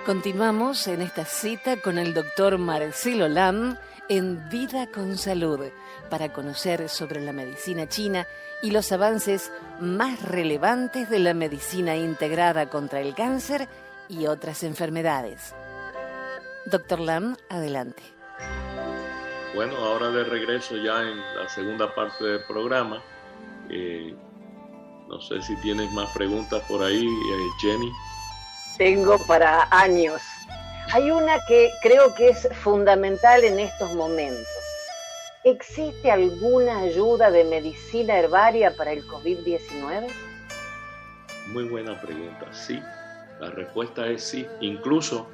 Continuamos en esta cita con el doctor Marcelo Lam en Vida con Salud para conocer sobre la medicina china y los avances más relevantes de la medicina integrada contra el cáncer y otras enfermedades. Doctor Lam, adelante. Bueno, ahora de regreso ya en la segunda parte del programa. No sé si tienes más preguntas por ahí, Jenny. Tengo para años. Hay una que creo que es fundamental en estos momentos. ¿Existe alguna ayuda de medicina herbaria para el COVID-19? Muy buena pregunta. Sí, la respuesta es sí. Incluso,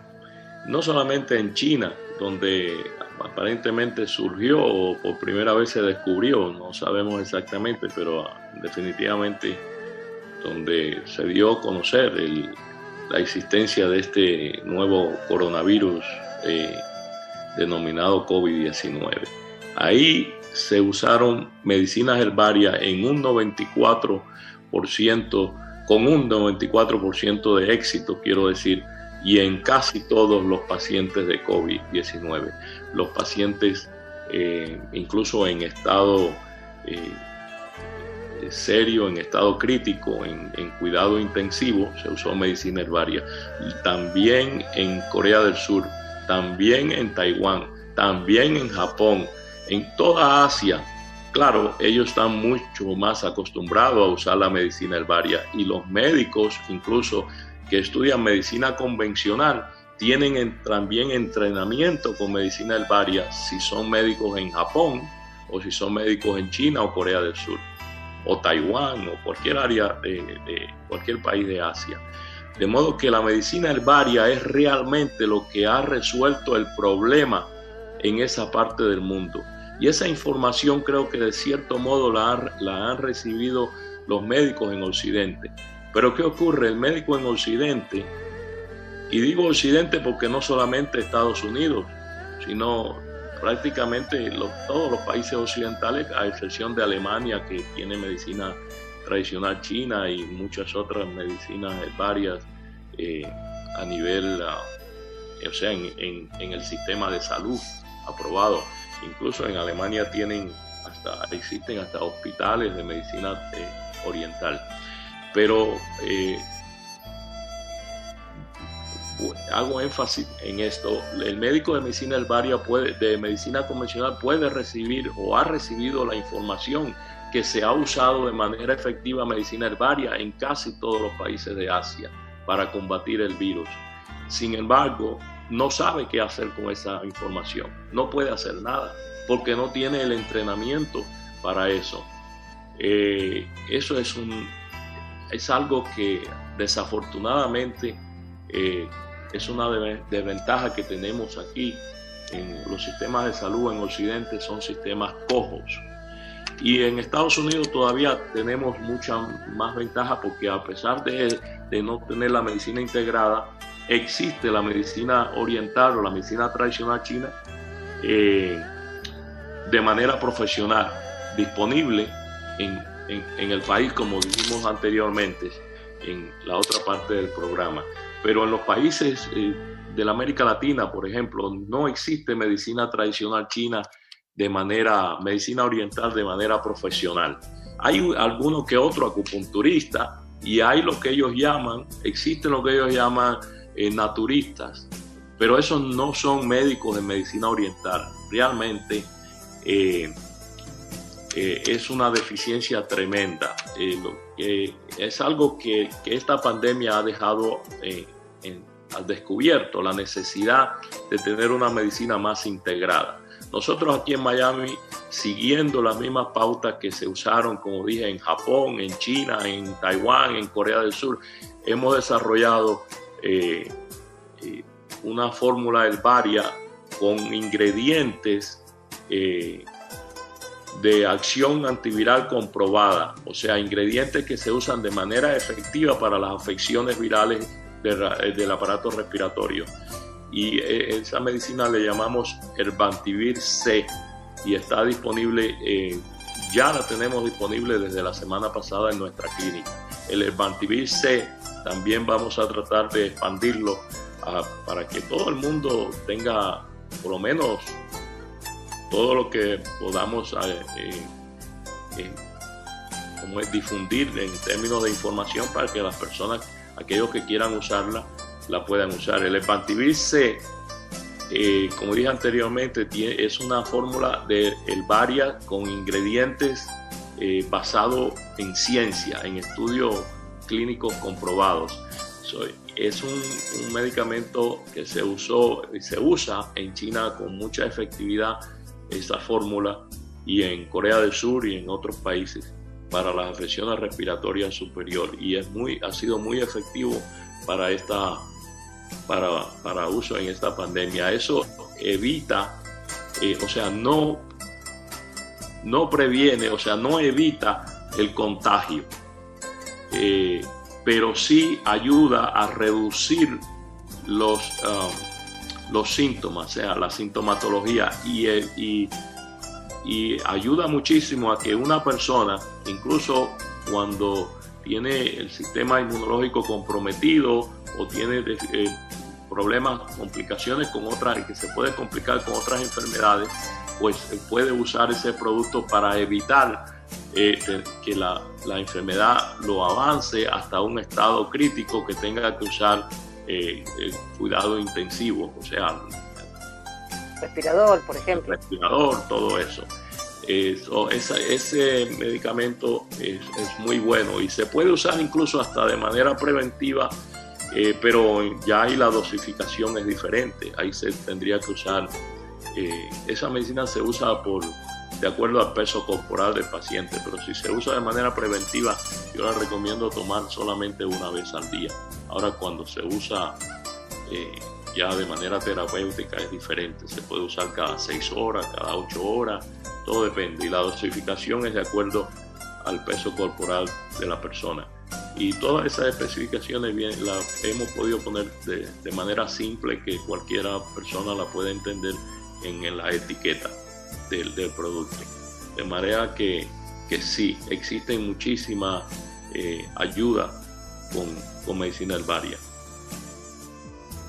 no solamente en China, donde aparentemente surgió o por primera vez se descubrió, no sabemos exactamente, pero definitivamente donde se dio a conocer la existencia de este nuevo coronavirus denominado COVID-19. Ahí se usaron medicinas herbarias en un 94%, con un 94% de éxito, quiero decir, y en casi todos los pacientes de COVID-19. Los pacientes, incluso en estado serio, en estado crítico, en cuidado intensivo, se usó medicina herbaria. También en Corea del Sur, también en Taiwán, también en Japón, en toda Asia. Claro, ellos están mucho más acostumbrados a usar la medicina herbaria, y los médicos, incluso que estudian medicina convencional, tienen también entrenamiento con medicina herbaria si son médicos en Japón o si son médicos en China o Corea del Sur o Taiwán o cualquier área de cualquier país de Asia. De modo que la medicina herbaria es realmente lo que ha resuelto el problema en esa parte del mundo. Y esa información creo que de cierto modo la han recibido los médicos en Occidente. Pero ¿qué ocurre? El médico en Occidente, y digo Occidente porque no solamente Estados Unidos, sino prácticamente todos los países occidentales, a excepción de Alemania, que tiene medicina tradicional china y muchas otras medicinas herbarias a nivel, o sea, en el sistema de salud aprobado. Incluso en Alemania existen hasta hospitales de medicina oriental. Pero hago énfasis en esto: el médico de medicina herbaria de medicina convencional puede recibir o ha recibido la información que se ha usado de manera efectiva medicina herbaria en casi todos los países de Asia para combatir el virus. Sin embargo, no sabe qué hacer con esa información, no puede hacer nada porque no tiene el entrenamiento para eso. Eso es algo que desafortunadamente es una desventaja que tenemos aquí en los sistemas de salud en Occidente. Son sistemas cojos, y en Estados Unidos todavía tenemos mucha más ventaja porque a pesar de no tener la medicina integrada, existe la medicina oriental o la medicina tradicional china de manera profesional, disponible en el país, como dijimos anteriormente en la otra parte del programa. Pero en los países de la América Latina, por ejemplo, no existe medicina tradicional china medicina oriental de manera profesional. Hay alguno que otro acupunturista, y hay existen lo que ellos llaman naturistas, pero esos no son médicos de medicina oriental. Realmente es una deficiencia tremenda. Es algo que esta pandemia ha dejado al descubierto, la necesidad de tener una medicina más integrada. Nosotros aquí en Miami, siguiendo las mismas pautas que se usaron, como dije, en Japón, en China, en Taiwán, en Corea del Sur, hemos desarrollado una fórmula herbaria con ingredientes de acción antiviral comprobada, o sea, ingredientes que se usan de manera efectiva para las afecciones virales del aparato respiratorio. Y esa medicina le llamamos Herbantivir C, y está disponible, ya la tenemos disponible desde la semana pasada en nuestra clínica. El Herbantivir C también vamos a tratar de expandirlo para que todo el mundo tenga por lo menos todo lo que podamos como es difundir en términos de información para que las personas, aquellos que quieran usarla, la puedan usar. El Epantivir C, como dije anteriormente, es una fórmula de Elvaria con ingredientes basados en ciencia, en estudios clínicos comprobados. Es un medicamento que se usó y se usa en China con mucha efectividad, esta fórmula, y en Corea del Sur y en otros países para las afecciones respiratorias superiores, y ha sido muy efectivo para uso en esta pandemia. Eso evita, no previene, no evita el contagio, pero sí ayuda a reducir los síntomas, la sintomatología, y ayuda muchísimo a que una persona, incluso cuando tiene el sistema inmunológico comprometido o tiene problemas, complicaciones con otras, que se puede complicar con otras enfermedades, pues puede usar ese producto para evitar que la enfermedad lo avance hasta un estado crítico que tenga que usar cuidado intensivo, respirador, por ejemplo. Respirador, todo eso. Ese medicamento es muy bueno y se puede usar incluso hasta de manera preventiva, pero ya ahí la dosificación es diferente. Ahí se tendría que usar, esa medicina se usa de acuerdo al peso corporal del paciente, pero si se usa de manera preventiva, yo la recomiendo tomar solamente una vez al día. Ahora, cuando se usa ya de manera terapéutica es diferente, se puede usar cada 6 horas, cada 8 horas, todo depende, y la dosificación es de acuerdo al peso corporal de la persona. Y todas esas especificaciones las hemos podido poner de manera simple, que cualquiera persona la puede entender en la etiqueta del producto. De manera que sí, existen muchísima ayuda con medicina herbaria.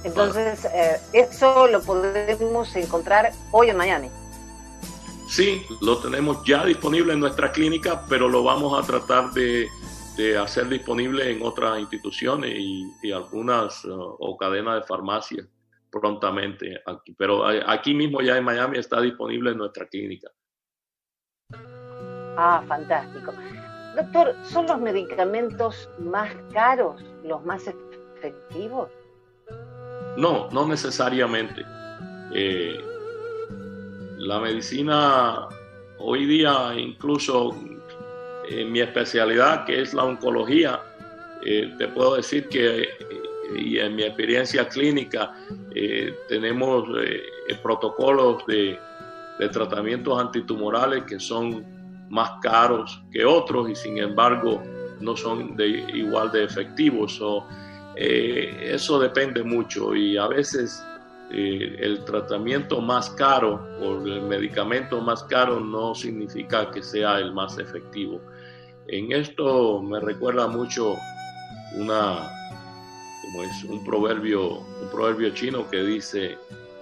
Entonces, eso lo podemos encontrar hoy en Miami. Sí, lo tenemos ya disponible en nuestra clínica, pero lo vamos a tratar de hacer disponible en otras instituciones y algunas o cadenas de farmacias prontamente aquí. Pero aquí mismo ya en Miami está disponible en nuestra clínica. Ah, fantástico. Doctor, ¿son los medicamentos más caros los más efectivos? No necesariamente. La medicina hoy día, incluso en mi especialidad, que es la oncología, te puedo decir que, y en mi experiencia clínica, tenemos protocolos de tratamientos antitumorales que son más caros que otros y sin embargo no son igual de efectivos. Eso depende mucho, y a veces el tratamiento más caro o el medicamento más caro no significa que sea el más efectivo. En esto me recuerda mucho un proverbio chino que dice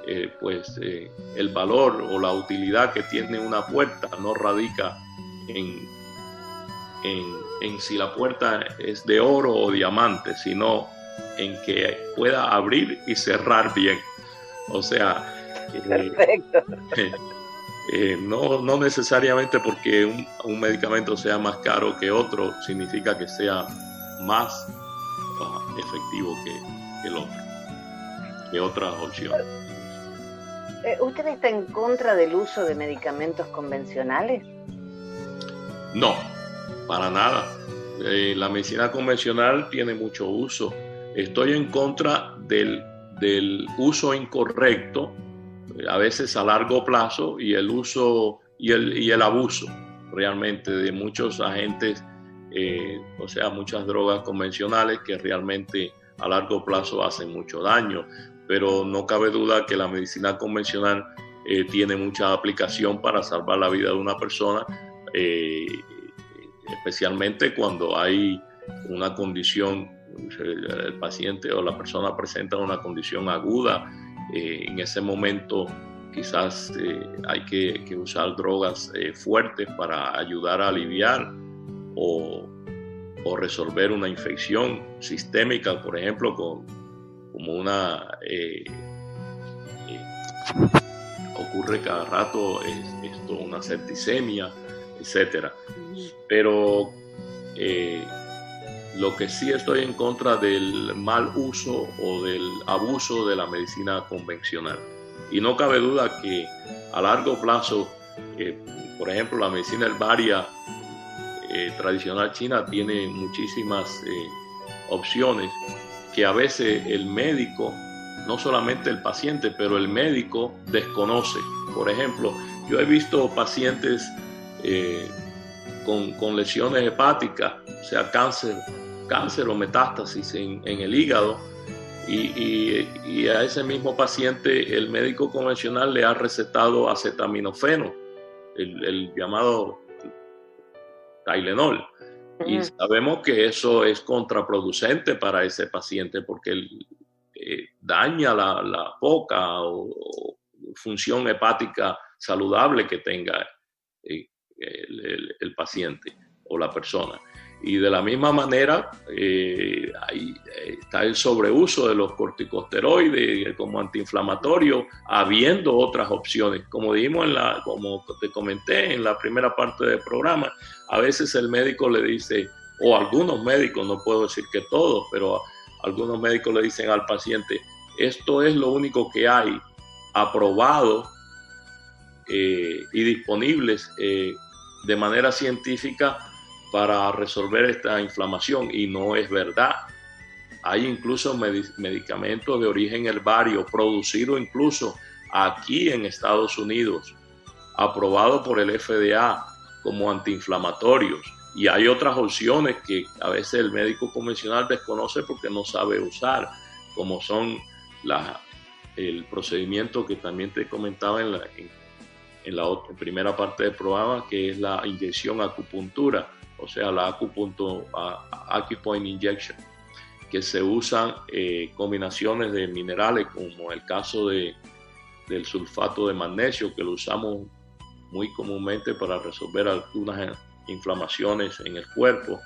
el valor o la utilidad que tiene una puerta no radica en si la puerta es de oro o diamante, sino en que pueda abrir y cerrar bien. Perfecto. No necesariamente porque un medicamento sea más caro que otro significa que sea más efectivo que el otro, que otras opciones. ¿Usted está en contra del uso de medicamentos convencionales? No, para nada. La medicina convencional tiene mucho uso. Estoy en contra del uso incorrecto, a veces a largo plazo, y el uso y el abuso realmente de muchos agentes, muchas drogas convencionales que realmente a largo plazo hacen mucho daño. Pero no cabe duda que la medicina convencional tiene mucha aplicación para salvar la vida de una persona, especialmente cuando hay una condición el paciente o la persona presenta una condición aguda, en ese momento quizás hay que usar drogas fuertes para ayudar a aliviar o resolver una infección sistémica, por ejemplo, como ocurre cada rato una septicemia, etcétera. Pero lo que sí estoy en contra del mal uso o del abuso de la medicina convencional. Y no cabe duda que a largo plazo, por ejemplo, la medicina herbaria tradicional china tiene muchísimas opciones que a veces el médico, no solamente el paciente, pero el médico desconoce. Por ejemplo, yo he visto pacientes con lesiones hepáticas, o sea, cáncer o metástasis en el hígado, y a ese mismo paciente el médico convencional le ha recetado acetaminofeno, el llamado Tylenol. Y sabemos que eso es contraproducente para ese paciente porque daña la poca o función hepática saludable que tenga el paciente o la persona. Y de la misma manera ahí está el sobreuso de los corticosteroides como antiinflamatorio, habiendo otras opciones. Como dijimos como te comenté en la primera parte del programa, a veces el médico le dice, o algunos médicos, no puedo decir que todos, pero algunos médicos le dicen al paciente, esto es lo único que hay aprobado y disponibles de manera científica para resolver esta inflamación, y no es verdad. Hay incluso medicamentos de origen herbario producidos incluso aquí en Estados Unidos, aprobados por el FDA como antiinflamatorios, y hay otras opciones que a veces el médico convencional desconoce porque no sabe usar, como son el procedimiento que también te comentaba en la primera parte del programa, que es la inyección acupuntura, o sea, la acupoint injection, que se usan combinaciones de minerales, como el caso del sulfato de magnesio, que lo usamos muy comúnmente para resolver algunas inflamaciones en el cuerpo,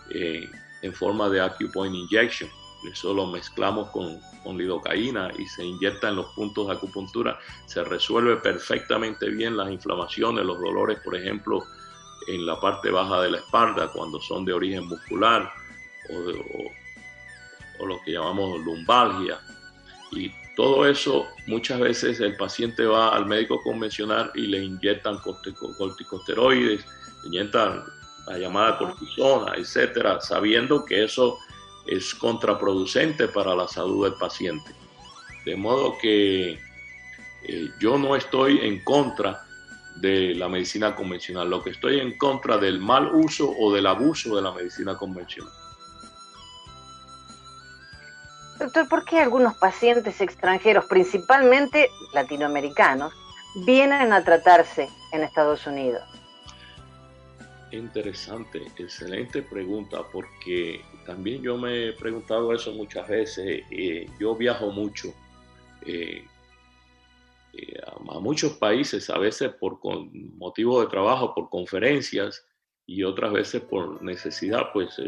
en forma de acupoint injection. Eso lo mezclamos con lidocaína y se inyecta en los puntos de acupuntura. Se resuelve perfectamente bien las inflamaciones, los dolores, por ejemplo, en la parte baja de la espalda, cuando son de origen muscular o lo que llamamos lumbalgia. Y todo eso, muchas veces el paciente va al médico convencional y le inyectan corticosteroides, le inyectan la llamada cortisona, etcétera, sabiendo que eso es contraproducente para la salud del paciente. De modo que yo no estoy en contra de la medicina convencional. Lo que estoy en contra del mal uso o del abuso de la medicina convencional. Doctor, ¿por qué algunos pacientes extranjeros, principalmente latinoamericanos, vienen a tratarse en Estados Unidos? Interesante, excelente pregunta, porque también yo me he preguntado eso muchas veces. Yo viajo mucho a muchos países, a veces por motivo de trabajo, por conferencias, y otras veces por necesidad, pues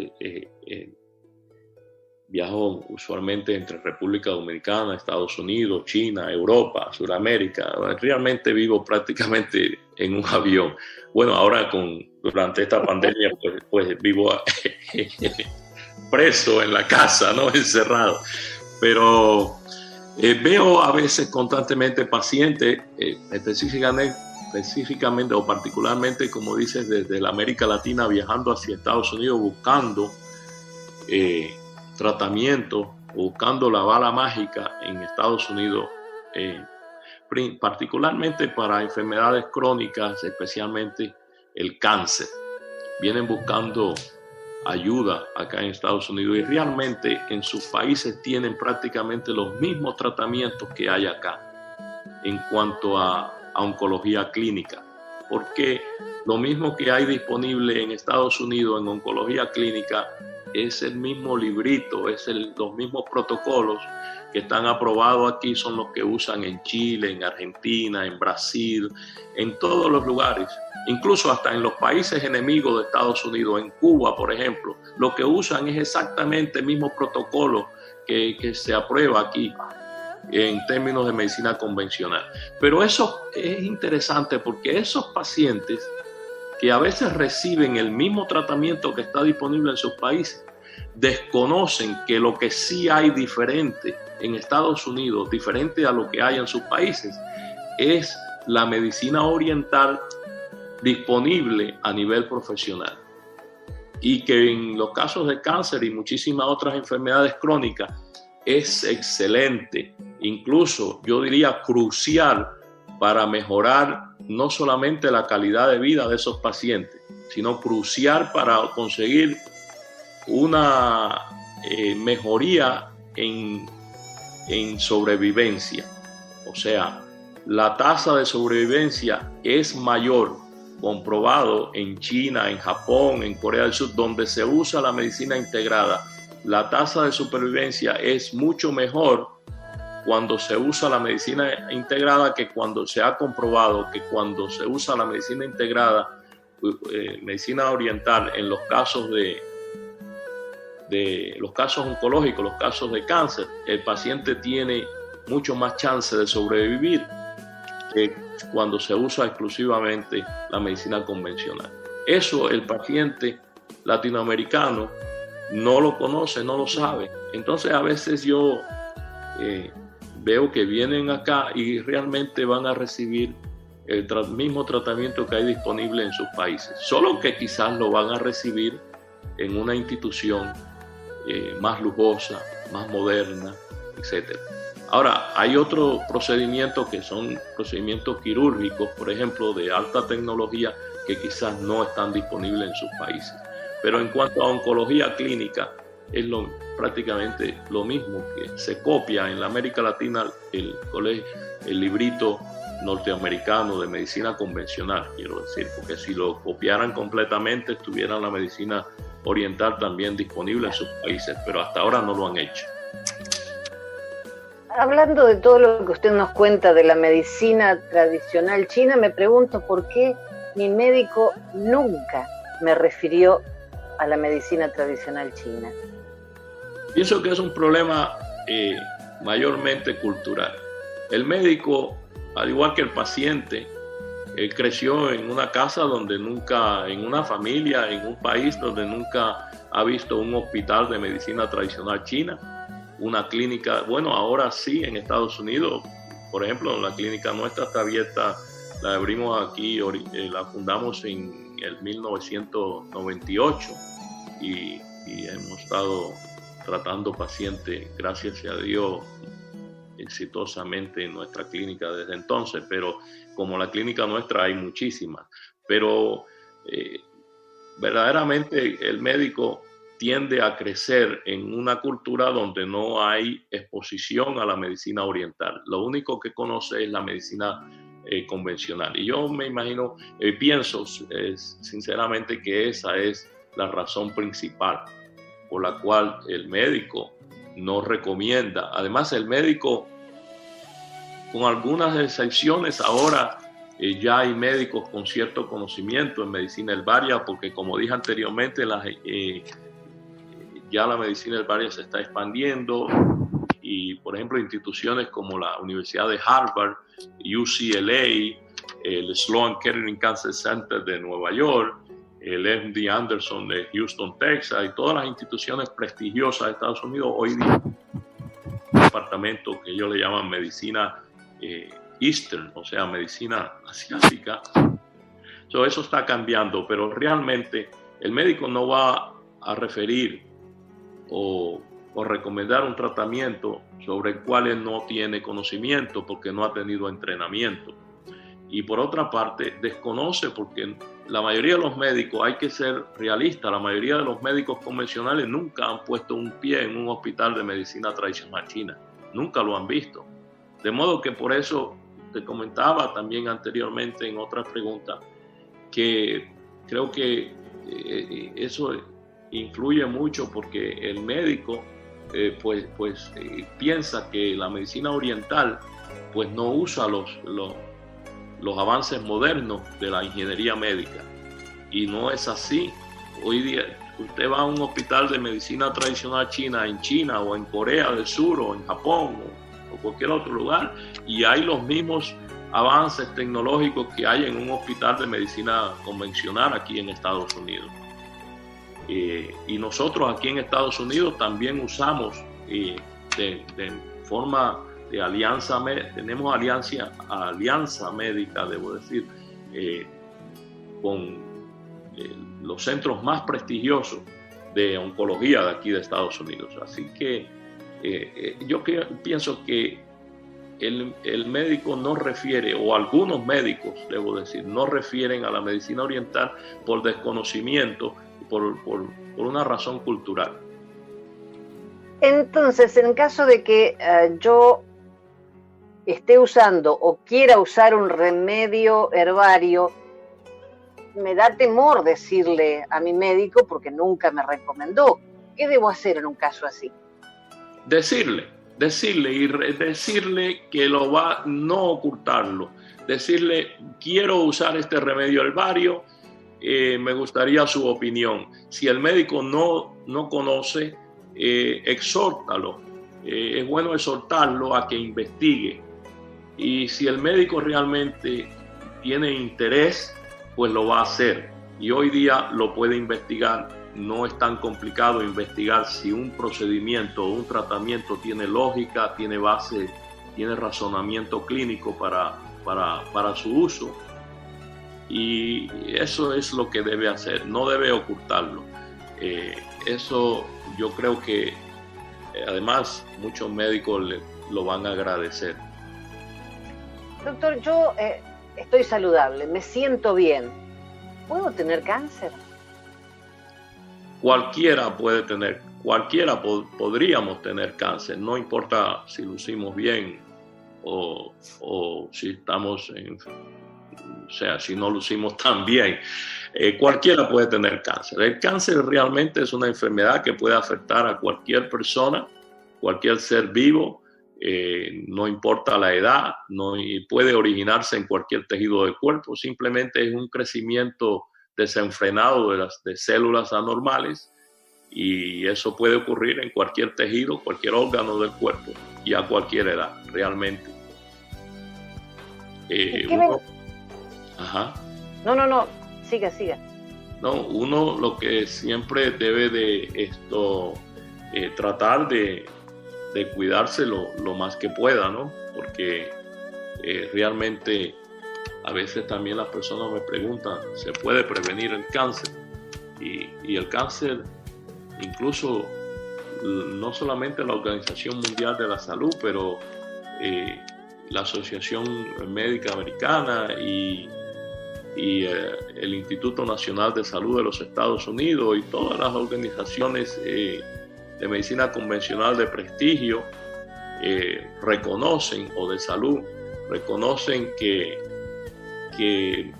viajo usualmente entre República Dominicana, Estados Unidos, China, Europa, Sudamérica. Realmente vivo prácticamente en un avión. Bueno, ahora durante esta pandemia pues vivo preso en la casa, ¿no? Encerrado. Pero veo a veces constantemente pacientes, específicamente o particularmente, como dices, desde la América Latina viajando hacia Estados Unidos buscando tratamiento, buscando la bala mágica en Estados Unidos, particularmente para enfermedades crónicas, especialmente el cáncer. Vienen buscando ayuda acá en Estados Unidos y realmente en sus países tienen prácticamente los mismos tratamientos que hay acá en cuanto a oncología clínica, porque lo mismo que hay disponible en Estados Unidos en oncología clínica es el mismo librito, los mismos protocolos que están aprobados aquí, son los que usan en Chile, en Argentina, en Brasil, en todos los lugares, incluso hasta en los países enemigos de Estados Unidos, en Cuba, por ejemplo. Lo que usan es exactamente el mismo protocolo que se aprueba aquí en términos de medicina convencional. Pero eso es interesante porque esos pacientes que a veces reciben el mismo tratamiento que está disponible en sus países, desconocen que lo que sí hay diferente en Estados Unidos, diferente a lo que hay en sus países, es la medicina oriental disponible a nivel profesional. Y que en los casos de cáncer y muchísimas otras enfermedades crónicas es excelente, incluso yo diría crucial para mejorar no solamente la calidad de vida de esos pacientes, sino crucial para conseguir una mejoría en sobrevivencia. O sea, la tasa de sobrevivencia es mayor, comprobado en China, en Japón, en Corea del Sur, donde se usa la medicina integrada. La tasa de supervivencia es mucho mejor cuando se usa la medicina integrada, que cuando se ha comprobado que cuando se usa la medicina integrada, medicina oriental, en los casos de los casos oncológicos, los casos de cáncer, el paciente tiene mucho más chance de sobrevivir que cuando se usa exclusivamente la medicina convencional. Eso el paciente latinoamericano no lo conoce, no lo sabe. Entonces a veces yo veo que vienen acá y realmente van a recibir el mismo tratamiento que hay disponible en sus países, solo que quizás lo van a recibir en una institución más lujosa, más moderna, etc. Ahora, hay otros procedimientos que son procedimientos quirúrgicos, por ejemplo, de alta tecnología, que quizás no están disponibles en sus países. Pero en cuanto a oncología clínica, es prácticamente lo mismo, que se copia en la América Latina el librito norteamericano de medicina convencional, quiero decir, porque si lo copiaran completamente, estuvieran la medicina oriental también disponible en sus países, pero hasta ahora no lo han hecho. Hablando de todo lo que usted nos cuenta de la medicina tradicional china, me pregunto por qué mi médico nunca me refirió a la medicina tradicional china. Pienso que es un problema mayormente cultural. El médico, al igual que el paciente, creció en una casa donde nunca, en una familia, en un país donde nunca ha visto un hospital de medicina tradicional china, una clínica. Bueno, ahora sí, en Estados Unidos, por ejemplo, la clínica nuestra está abierta, la abrimos aquí, la fundamos en el 1998 y hemos estado tratando pacientes, gracias a Dios, exitosamente en nuestra clínica desde entonces, pero como la clínica nuestra hay muchísimas. Pero verdaderamente el médico tiende a crecer en una cultura donde no hay exposición a la medicina oriental. Lo único que conoce es la medicina convencional. Y yo me imagino, pienso sinceramente que esa es la razón principal por la cual el médico no recomienda. Además, el médico, con algunas excepciones, ahora ya hay médicos con cierto conocimiento en medicina herbaria, porque como dije anteriormente, ya la medicina herbaria se está expandiendo y, por ejemplo, instituciones como la Universidad de Harvard, UCLA, el Sloan Kettering Cancer Center de Nueva York, el MD Anderson de Houston, Texas, y todas las instituciones prestigiosas de Estados Unidos hoy día, un departamento que ellos le llaman medicina Eastern, o sea, medicina asiática. Eso está cambiando, pero realmente el médico no va a referir o recomendar un tratamiento sobre el cual él no tiene conocimiento porque no ha tenido entrenamiento. Y por otra parte, desconoce, porque la mayoría de los médicos, hay que ser realistas, la mayoría de los médicos convencionales nunca han puesto un pie en un hospital de medicina tradicional china, nunca lo han visto. De modo que por eso te comentaba también anteriormente en otras preguntas que creo que eso influye mucho porque el médico piensa que la medicina oriental pues no usa los avances modernos de la ingeniería médica, y no es así. Hoy día usted va a un hospital de medicina tradicional china en China o en Corea del Sur o en Japón o cualquier otro lugar, y hay los mismos avances tecnológicos que hay en un hospital de medicina convencional aquí en Estados Unidos. Y nosotros aquí en Estados Unidos también usamos de forma de alianza, tenemos alianza médica, debo decir, con los centros más prestigiosos de oncología de aquí de Estados Unidos. Así que yo pienso que el médico no refiere, o algunos médicos, debo decir, no refieren a la medicina oriental por desconocimiento, por una razón cultural. Entonces, en caso de que yo esté usando o quiera usar un remedio herbario, me da temor decirle a mi médico porque nunca me recomendó. ¿Qué debo hacer en un caso así? Decirle que no ocultarlo. Decirle, quiero usar este remedio herbario, me gustaría su opinión. Si el médico no conoce, exhórtalo. Es bueno exhortarlo a que investigue. Y si el médico realmente tiene interés, pues lo va a hacer. Y hoy día lo puede investigar. No es tan complicado investigar si un procedimiento o un tratamiento tiene lógica, tiene base, tiene razonamiento clínico para su uso. Y eso es lo que debe hacer, no debe ocultarlo. Eso yo creo que además muchos médicos lo van a agradecer. Doctor, yo estoy saludable, me siento bien. ¿Puedo tener cáncer? Cualquiera podríamos tener cáncer, no importa si lucimos bien o si estamos si no lucimos tan bien. Cualquiera puede tener cáncer. El cáncer realmente es una enfermedad que puede afectar a cualquier persona, cualquier ser vivo, no importa la edad, y puede originarse en cualquier tejido del cuerpo. Simplemente es un crecimiento desenfrenado de células anormales, y eso puede ocurrir en cualquier tejido, cualquier órgano del cuerpo y a cualquier edad, realmente. No, siga. No, uno lo que siempre debe de tratar de cuidarse lo más que pueda, ¿no? Porque realmente a veces también las personas me preguntan, ¿se puede prevenir el cáncer? Y el cáncer, incluso no solamente la Organización Mundial de la Salud, pero la Asociación Médica Americana y el Instituto Nacional de Salud de los Estados Unidos y todas las organizaciones de medicina convencional de prestigio reconocen, o de salud, reconocen que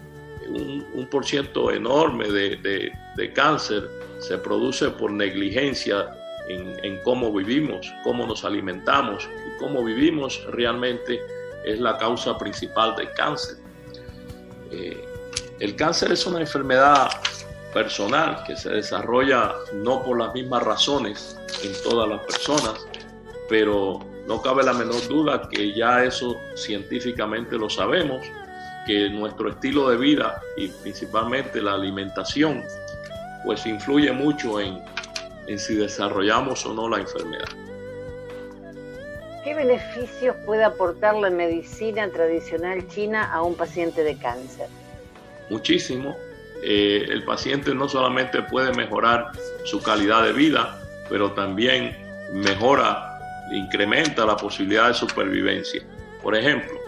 un % enorme de cáncer se produce por negligencia en cómo vivimos, cómo nos alimentamos, y cómo vivimos realmente es la causa principal del cáncer. El cáncer es una enfermedad personal que se desarrolla no por las mismas razones en todas las personas, pero no cabe la menor duda que ya eso científicamente lo sabemos, que nuestro estilo de vida y principalmente la alimentación pues influye mucho en si desarrollamos o no la enfermedad. ¿Qué beneficios puede aportar la medicina tradicional china a un paciente de cáncer? Muchísimo. El paciente no solamente puede mejorar su calidad de vida, pero también incrementa la posibilidad de supervivencia. Por ejemplo,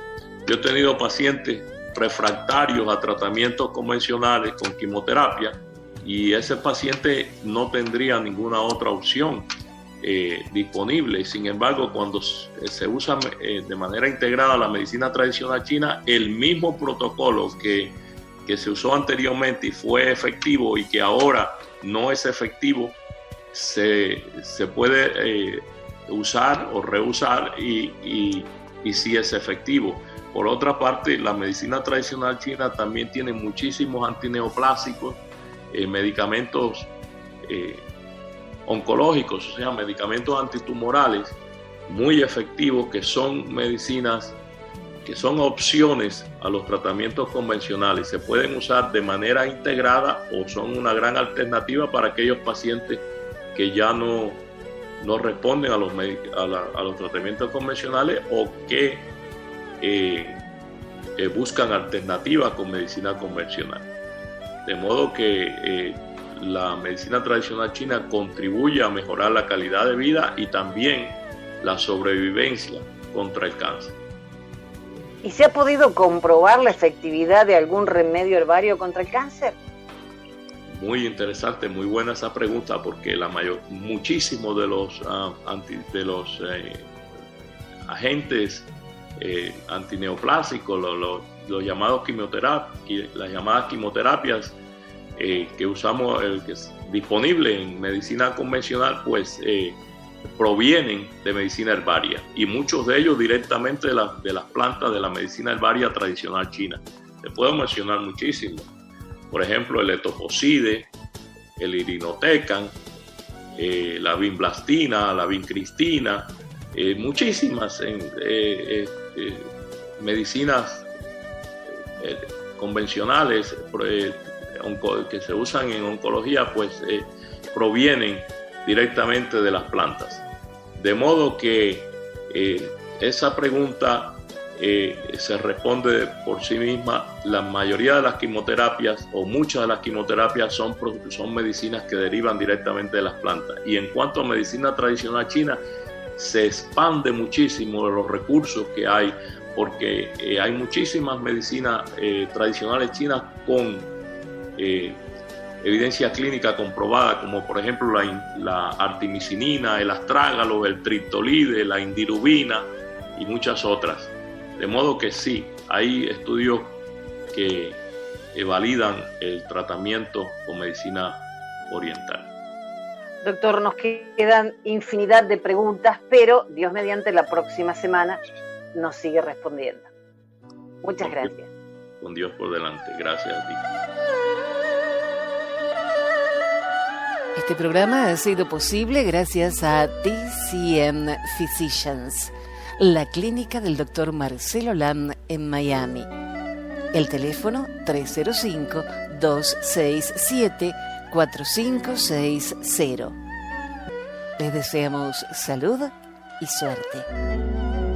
yo he tenido pacientes refractarios a tratamientos convencionales con quimioterapia, y ese paciente no tendría ninguna otra opción disponible. Sin embargo, cuando se usa de manera integrada la medicina tradicional china, el mismo protocolo que se usó anteriormente y fue efectivo, y que ahora no es efectivo, se puede usar o reusar y sí es efectivo. Por otra parte, la medicina tradicional china también tiene muchísimos antineoplásicos, medicamentos oncológicos, o sea, medicamentos antitumorales muy efectivos, que son medicinas que son opciones a los tratamientos convencionales. Se pueden usar de manera integrada o son una gran alternativa para aquellos pacientes que ya no responden a los tratamientos convencionales o que buscan alternativas con medicina convencional. De modo que la medicina tradicional china contribuye a mejorar la calidad de vida y también la sobrevivencia contra el cáncer. ¿Y se ha podido comprobar la efectividad de algún remedio herbario contra el cáncer? Muy interesante, muy buena esa pregunta, porque muchísimos de los agentes antineoplásicos, los llamados las llamadas quimioterapias que usamos, que es disponible en medicina convencional, pues provienen de medicina herbaria, y muchos de ellos directamente de las plantas de la medicina herbaria tradicional china. Te puedo mencionar muchísimos. Por ejemplo, el etoposide, el irinotecan, la vinblastina, la vincristina, muchísimas medicinas convencionales que se usan en oncología, pues provienen directamente de las plantas. De modo que esa pregunta se responde por sí misma. La mayoría de las quimioterapias, o muchas de las quimioterapias, son medicinas que derivan directamente de las plantas. Y en cuanto a medicina tradicional china, se expande muchísimo los recursos que hay, porque hay muchísimas medicinas tradicionales chinas con evidencia clínica comprobada, como por ejemplo la artemisinina, el astrágalo, el triptolide, la indirubina y muchas otras. De modo que sí, hay estudios que validan el tratamiento con medicina oriental. Doctor, nos quedan infinidad de preguntas, pero Dios mediante la próxima semana nos sigue respondiendo. Muchas gracias. Con Dios por delante. Gracias a ti. Este programa ha sido posible gracias a TCM Physicians, la clínica del Dr. Marcelo Lam en Miami. El teléfono 305-267-4560. Les deseamos salud y suerte.